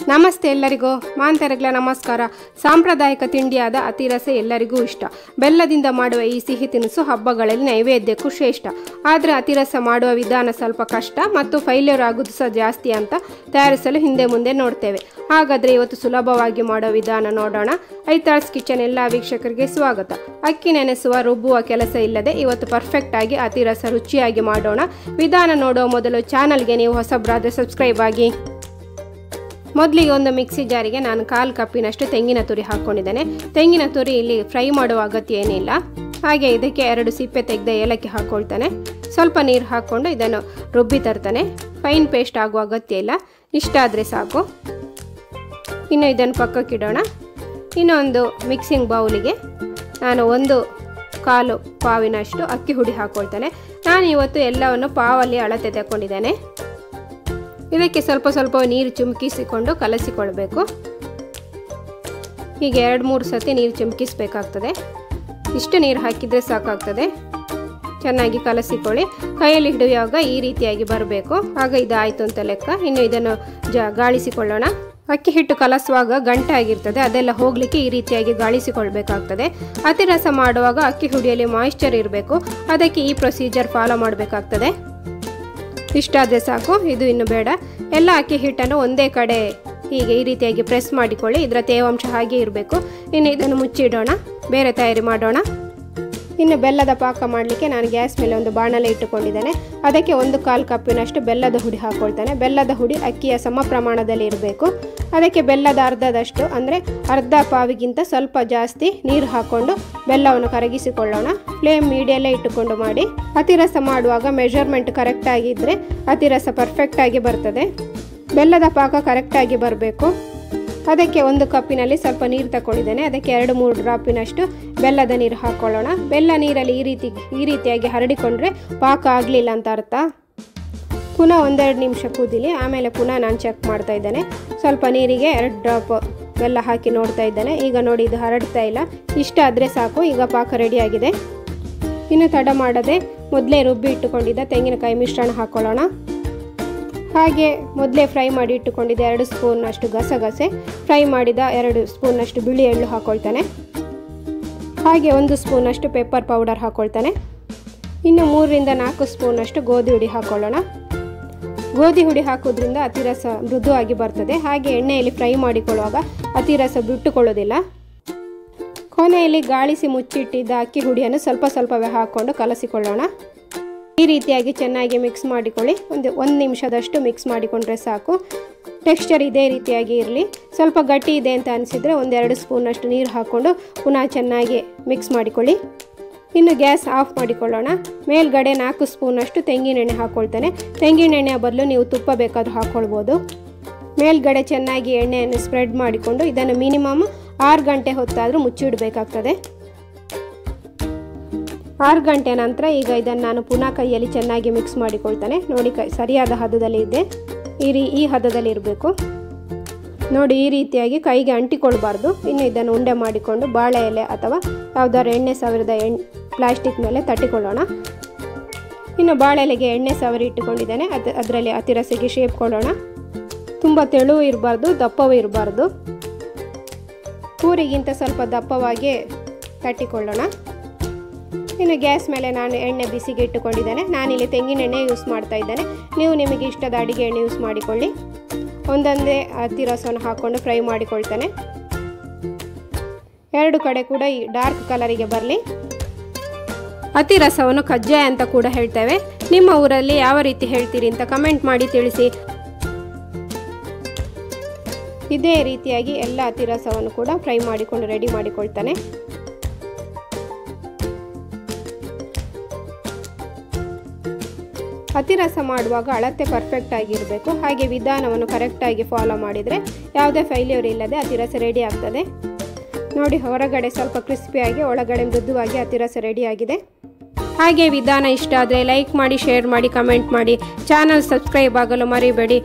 ನಮಸ್ತೆ ಎಲ್ಲರಿಗೂ ಮಾಂತರಗಳ ನಮಸ್ಕಾರ. ಸಾಂಪ್ರದಾಯಿಕ ತಿಂಡಿಯಾದ ಅತಿರಸ ಎಲ್ಲರಿಗೂ ಇಷ್ಟ. ಬೆಲ್ಲದಿಂದ ಮಾಡುವ ಈ ಸಿಹಿ ತಿನಿಸು ಹಬ್ಬಗಳಲ್ಲಿ ನೈವೇದ್ಯಕ್ಕೂ ಶ್ರೇಷ್ಠ. ಆದರೆ ಅತಿರಸ ಮಾಡುವ ವಿಧಾನ ಸ್ವಲ್ಪ ಕಷ್ಟ ಮತ್ತು ಫೈಲ್ಯೂರ್ ಆಗೋದು ಸಹ ಜಾಸ್ತಿ ಅಂತ ತಯಾರಿಸಲು ಹಿಂದೆ ಮುಂದೆ ನೋಡ್ತೇವೆ. ಹಾಗಾದರೆ ಇವತ್ತು ಸುಲಭವಾಗಿ ಮಾಡೋ ವಿಧಾನ ನೋಡೋಣ. ಐತಾಳ್ಸ್ ಕಿಚನ್ ಎಲ್ಲ ವೀಕ್ಷಕರಿಗೆ ಸ್ವಾಗತ. ಅಕ್ಕಿ ನೆನೆಸುವ ರುಬ್ಬುವ ಕೆಲಸ ಇಲ್ಲದೆ ಇವತ್ತು ಪರ್ಫೆಕ್ಟ್ ಆಗಿ ಅತಿರಸ ರುಚಿಯಾಗಿ ಮಾಡೋಣ. ವಿಧಾನ ನೋಡುವ ಮೊದಲು ಚಾನಲ್ಗೆ ನೀವು ಹೊಸಬ್ರಾದರೆ ಸಬ್ಸ್ಕ್ರೈಬ್ ಆಗಿ. ಮೊದಲಿಗೆ ಒಂದು ಮಿಕ್ಸಿ ಜಾರಿಗೆ ನಾನು 1/4 ಕಪ್ಪಿನಷ್ಟು ತೆಂಗಿನ ತುರಿ ಹಾಕ್ಕೊಂಡಿದ್ದೇನೆ. ತೆಂಗಿನ ತುರಿ ಇಲ್ಲಿ ಫ್ರೈ ಮಾಡುವ ಅಗತ್ಯ ಏನಿಲ್ಲ. ಹಾಗೆ ಇದಕ್ಕೆ 2 ಸಿಪ್ಪೆ ತೆಗೆದ ಏಲಕ್ಕಿ ಹಾಕ್ಕೊಳ್ತಾನೆ. ಸ್ವಲ್ಪ ನೀರು ಹಾಕ್ಕೊಂಡು ಇದನ್ನು ರುಬ್ಬಿ ತರ್ತಾನೆ. ಫೈನ್ ಪೇಸ್ಟ್ ಆಗುವ ಅಗತ್ಯ ಇಲ್ಲ, ಇಷ್ಟಾದರೆ ಸಾಕು. ಇನ್ನು ಇದನ್ನು ಪಕ್ಕಕ್ಕಿಡೋಣ. ಇನ್ನೊಂದು ಮಿಕ್ಸಿಂಗ್ ಬೌಲಿಗೆ ನಾನು 1/4 ಪಾವಿನಷ್ಟು ಅಕ್ಕಿ ಹುಡಿ ಹಾಕ್ಕೊಳ್ತಾನೆ. ನಾನು ಇವತ್ತು ಎಲ್ಲವನ್ನು ಪಾವಲ್ಲಿ ಅಳತೆ ತಗೊಂಡಿದ್ದೇನೆ. ಇದಕ್ಕೆ ಸ್ವಲ್ಪ ನೀರು ಚಿಮುಕಿಸಿಕೊಂಡು ಕಲಸಿಕೊಳ್ಬೇಕು. ಹೀಗೆ 2-3 ಸತಿ ನೀರು ಚಿಮುಕಿಸಬೇಕಾಗ್ತದೆ. ಇಷ್ಟು ನೀರು ಹಾಕಿದರೆ ಸಾಕಾಗ್ತದೆ. ಚೆನ್ನಾಗಿ ಕಲಸಿಕೊಳ್ಳಿ. ಕೈಯಲ್ಲಿ ಹಿಡಿಯುವಾಗ ಈ ರೀತಿಯಾಗಿ ಬರಬೇಕು, ಆಗ ಇದಾಯಿತು ಅಂತ ಲೆಕ್ಕ. ಇನ್ನು ಇದನ್ನು ಗಾಳಿಸಿಕೊಳ್ಳೋಣ. ಅಕ್ಕಿ ಹಿಟ್ಟು ಕಲಸುವಾಗ ಗಂಟೆ ಆಗಿರ್ತದೆ, ಅದೆಲ್ಲ ಹೋಗಲಿಕ್ಕೆ ಈ ರೀತಿಯಾಗಿ ಗಾಳಿಸಿಕೊಳ್ಬೇಕಾಗ್ತದೆ. ಅತಿರಸ ಮಾಡುವಾಗ ಅಕ್ಕಿ ಹುಡಿಯಲ್ಲಿ ಮಾಯಿಶ್ಚರ್ ಇರಬೇಕು, ಅದಕ್ಕೆ ಈ ಪ್ರೊಸೀಜರ್ ಫಾಲೋ ಮಾಡಬೇಕಾಗ್ತದೆ. ಇಷ್ಟಾದರೆ ಸಾಕು, ಇದು ಇನ್ನು ಬೇಡ. ಎಲ್ಲ ಅಕ್ಕಿ ಹಿಟ್ಟನ್ನು ಒಂದೇ ಕಡೆ ಹೀಗೆ ಈ ರೀತಿಯಾಗಿ ಪ್ರೆಸ್ ಮಾಡಿಕೊಳ್ಳಿ. ಇದರ ತೇವಾಂಶ ಹಾಗೆ ಇರಬೇಕು. ಇನ್ನು ಇದನ್ನು ಮುಚ್ಚಿಡೋಣ, ಬೇರೆ ತಯಾರಿ ಮಾಡೋಣ. ಇನ್ನು ಬೆಲ್ಲದ ಪಾಕ ಮಾಡಲಿಕ್ಕೆ ನಾನು ಗ್ಯಾಸ್ ಮೇಲೆ ಒಂದು ಬಾಣಲೆ ಇಟ್ಟುಕೊಂಡಿದ್ದೇನೆ. ಅದಕ್ಕೆ 1/4 ಕಪ್ಪಿನಷ್ಟು ಬೆಲ್ಲದ ಹುಡಿ ಹಾಕ್ಕೊಳ್ತಾನೆ. ಬೆಲ್ಲದ ಹುಡಿ ಅಕ್ಕಿಯ ಸಮ ಪ್ರಮಾಣದಲ್ಲಿ ಇರಬೇಕು. ಅದಕ್ಕೆ ಬೆಲ್ಲದ ಅರ್ಧದಷ್ಟು ಅಂದರೆ ಅರ್ಧ ಪಾವಿಗಿಂತ ಸ್ವಲ್ಪ ಜಾಸ್ತಿ ನೀರು ಹಾಕ್ಕೊಂಡು ಬೆಲ್ಲವನ್ನು ಕರಗಿಸಿಕೊಳ್ಳೋಣ. ಫ್ಲೇಮ್ ಮೀಡಿಯಲ್ಲೇ ಇಟ್ಟುಕೊಂಡು ಮಾಡಿ. ಅತಿರಸ ಮಾಡುವಾಗ ಮೆಜರ್ಮೆಂಟ್ ಕರೆಕ್ಟಾಗಿದ್ದರೆ ಅತಿರಸ ಪರ್ಫೆಕ್ಟಾಗಿ ಬರ್ತದೆ. ಬೆಲ್ಲದ ಪಾಕ ಕರೆಕ್ಟಾಗಿ ಬರಬೇಕು. ಅದಕ್ಕೆ 1 ಕಪ್ಪಿನಲ್ಲಿ ಸ್ವಲ್ಪ ನೀರು ತಗೊಂಡಿದ್ದೇನೆ. ಅದಕ್ಕೆ 2-3 ಡ್ರಾಪಿನಷ್ಟು ಬೆಲ್ಲದ ನೀರು ಹಾಕ್ಕೊಳ್ಳೋಣ. ಬೆಲ್ಲ ನೀರಲ್ಲಿ ಈ ರೀತಿಯಾಗಿ ಹರಡಿಕೊಂಡ್ರೆ ಪಾಕ ಆಗಲಿಲ್ಲ ಅಂತ ಅರ್ಥ. ಪುನಃ 1-2 ನಿಮಿಷ ಕುದಿಲಿ. ಆಮೇಲೆ ಪುನಃ ನಾನು ಚೆಕ್ ಮಾಡ್ತಾ ಇದ್ದೇನೆ. ಸ್ವಲ್ಪ ನೀರಿಗೆ 2 ಡ್ರಾಪ್ ಬೆಲ್ಲ ಹಾಕಿ ನೋಡ್ತಾ ಇದ್ದೇನೆ. ಈಗ ನೋಡಿ, ಇದು ಹರಡ್ತಾ ಇಲ್ಲ. ಇಷ್ಟ ಆದರೆ ಸಾಕು. ಈಗ ಪಾಕ ರೆಡಿಯಾಗಿದೆ. ಇನ್ನು ತಡ ಮಾಡದೆ ಮೊದಲೇ ರುಬ್ಬಿ ಇಟ್ಟುಕೊಂಡಿದ್ದ ತೆಂಗಿನಕಾಯಿ ಮಿಶ್ರಣ ಹಾಕ್ಕೊಳ್ಳೋಣ. ಹಾಗೆ ಮೊದಲೇ ಫ್ರೈ ಮಾಡಿ ಇಟ್ಟುಕೊಂಡಿದ್ದ 2 ಸ್ಪೂನ್ನಷ್ಟು ಗಸಗಸೆ, ಫ್ರೈ ಮಾಡಿದ 2 ಸ್ಪೂನ್ನಷ್ಟು ಬಿಳಿ ಎಳ್ಳು ಹಾಕ್ಕೊಳ್ತಾನೆ. ಹಾಗೆ 1 ಸ್ಪೂನಷ್ಟು ಪೆಪ್ಪರ್ ಪೌಡರ್ ಹಾಕ್ಕೊಳ್ತಾನೆ. ಇನ್ನು 3-4 ಸ್ಪೂನಷ್ಟು ಗೋಧಿ ಹುಡಿ ಹಾಕ್ಕೊಳ್ಳೋಣ. ಗೋಧಿ ಹುಡಿ ಹಾಕೋದ್ರಿಂದ ಅತಿರಸ ಮೃದುವಾಗಿ ಬರ್ತದೆ. ಹಾಗೆ ಎಣ್ಣೆಯಲ್ಲಿ ಫ್ರೈ ಮಾಡಿಕೊಳ್ಳುವಾಗ ಅತಿರಸ ಬಿಟ್ಟುಕೊಳ್ಳೋದಿಲ್ಲ. ಕೊನೆಯಲ್ಲಿ ಗಾಳಿಸಿ ಮುಚ್ಚಿಟ್ಟಿದ್ದ ಅಕ್ಕಿ ಹುಡಿಯನ್ನು ಸ್ವಲ್ಪವೇ ಹಾಕ್ಕೊಂಡು ಕಲಸಿಕೊಳ್ಳೋಣ. ಈ ರೀತಿಯಾಗಿ ಚೆನ್ನಾಗಿ ಮಿಕ್ಸ್ ಮಾಡಿಕೊಳ್ಳಿ. 1 ನಿಮಿಷದಷ್ಟು ಮಿಕ್ಸ್ ಮಾಡಿಕೊಂಡ್ರೆ ಸಾಕು. ಟೆಕ್ಸ್ಚರ್ ಇದೇ ರೀತಿಯಾಗಿ ಇರಲಿ. ಸ್ವಲ್ಪ ಗಟ್ಟಿ ಇದೆ ಅಂತ ಅನಿಸಿದರೆ 1-2 ಸ್ಪೂನಷ್ಟು ನೀರು ಹಾಕ್ಕೊಂಡು ಪುನಃ ಚೆನ್ನಾಗಿ ಮಿಕ್ಸ್ ಮಾಡಿಕೊಳ್ಳಿ. ಇನ್ನು ಗ್ಯಾಸ್ ಆಫ್ ಮಾಡಿಕೊಳ್ಳೋಣ. ಮೇಲ್ಗಡೆ 4 ಸ್ಪೂನಷ್ಟು ತೆಂಗಿನೆಣ್ಣೆ ಹಾಕ್ಕೊಳ್ತಾನೆ. ತೆಂಗಿನೆಣ್ಣೆಯ ಬದಲು ನೀವು ತುಪ್ಪ ಬೇಕಾದರೂ ಹಾಕ್ಕೊಳ್ಬೋದು. ಮೇಲ್ಗಡೆ ಚೆನ್ನಾಗಿ ಎಣ್ಣೆಯನ್ನು ಸ್ಪ್ರೆಡ್ ಮಾಡಿಕೊಂಡು ಇದನ್ನು ಮಿನಿಮಮ್ 6 ಗಂಟೆ ಹೊತ್ತಾದರೂ ಮುಚ್ಚಿಡಬೇಕಾಗ್ತದೆ. 6 ಗಂಟೆ ನಂತರ ಈಗ ಇದನ್ನು ನಾನು ಪುನಃ ಕೈಯಲ್ಲಿ ಚೆನ್ನಾಗಿ ಮಿಕ್ಸ್ ಮಾಡಿಕೊಳ್ತಾನೆ. ನೋಡಿ, ಸರಿಯಾದ ಹದದಲ್ಲಿ ಇದೆ. ಈ ಹದದಲ್ಲಿ ಇರಬೇಕು. ನೋಡಿ, ಈ ರೀತಿಯಾಗಿ ಕೈಗೆ ಅಂಟಿಕೊಳ್ಬಾರ್ದು. ಇನ್ನು ಇದನ್ನು ಉಂಡೆ ಮಾಡಿಕೊಂಡು ಬಾಳೆ ಎಲೆ ಅಥವಾ ಯಾವುದಾದ್ರು ಎಣ್ಣೆ ಸವರಿದ ಪ್ಲಾಸ್ಟಿಕ್ ಮೇಲೆ ತಟ್ಟಿಕೊಳ್ಳೋಣ. ಇನ್ನು ಬಾಳೆ ಎಲೆಗೆ ಎಣ್ಣೆ ಸವರಿ ಇಟ್ಟುಕೊಂಡಿದ್ದೇನೆ. ಅದರಲ್ಲಿ ಅತಿರಸೆಗೆ ಶೇಪ್ ಕೊಡೋಣ. ತುಂಬ ತೆಳುವು ಇರಬಾರ್ದು, ದಪ್ಪವೂ ಇರಬಾರ್ದು. ಪೂರಿಗಿಂತ ಸ್ವಲ್ಪ ದಪ್ಪವಾಗಿ ತಟ್ಟಿಕೊಳ್ಳೋಣ. ಇನ್ನು ಗ್ಯಾಸ್ ಮೇಲೆ ನಾನು ಎಣ್ಣೆ ಬಿಸಿಗೆ ಇಟ್ಟುಕೊಂಡಿದ್ದೇನೆ. ನಾನಿಲ್ಲಿ ತೆಂಗಿನ ಎಣ್ಣೆ ಯೂಸ್ ಮಾಡ್ತಾ ಇದ್ದೇನೆ. ನೀವು ನಿಮಗೆ ಇಷ್ಟದ ಅಡಿಗೆ ಎಣ್ಣೆ ಯೂಸ್ ಮಾಡಿಕೊಳ್ಳಿ. ಒಂದೊಂದೇ ಅತಿರಸವನ್ನು ಹಾಕ್ಕೊಂಡು ಫ್ರೈ ಮಾಡಿಕೊಳ್ತಾನೆ. 2 ಕಡೆ ಕೂಡ ಈ ಡಾರ್ಕ್ ಕಲರಿಗೆ ಬರಲಿ. ಅತಿರಸವನ್ನು ಕಜ್ಜಾಯ ಅಂತ ಕೂಡ ಹೇಳ್ತೇವೆ. ನಿಮ್ಮ ಊರಲ್ಲಿ ಯಾವ ರೀತಿ ಹೇಳ್ತೀರಿ ಅಂತ ಕಮೆಂಟ್ ಮಾಡಿ ತಿಳಿಸಿ. ಇದೇ ರೀತಿಯಾಗಿ ಎಲ್ಲ ಅತಿರಸವನ್ನು ಕೂಡ ಫ್ರೈ ಮಾಡಿಕೊಂಡು ರೆಡಿ ಮಾಡಿಕೊಳ್ತಾನೆ. ಅತಿರಸ ಮಾಡುವಾಗ ಅಳತೆ ಪರ್ಫೆಕ್ಟ್ ಆಗಿರಬೇಕು. ಹಾಗೆ ವಿಧಾನವನ್ನು ಕರೆಕ್ಟಾಗಿ ಫಾಲೋ ಮಾಡಿದರೆ ಯಾವುದೇ ಫೈಲ್ಯೂರ್ ಇಲ್ಲದೆ ಅತಿರಸ ರೆಡಿ ಆಗ್ತದೆ. ನೋಡಿ, ಹೊರಗಡೆ ಸ್ವಲ್ಪ ಕ್ರಿಸ್ಪಿಯಾಗಿ ಒಳಗಡೆ ಮೃದುವಾಗಿ ಅತಿರಸ ರೆಡಿಯಾಗಿದೆ. ಹಾಗೆ ವಿಧಾನ ಇಷ್ಟ ಆದರೆ ಲೈಕ್ ಮಾಡಿ, ಶೇರ್ ಮಾಡಿ, ಕಮೆಂಟ್ ಮಾಡಿ. ಚಾನಲ್ ಸಬ್ಸ್ಕ್ರೈಬ್ ಆಗಲು ಮರಿಬೇಡಿ.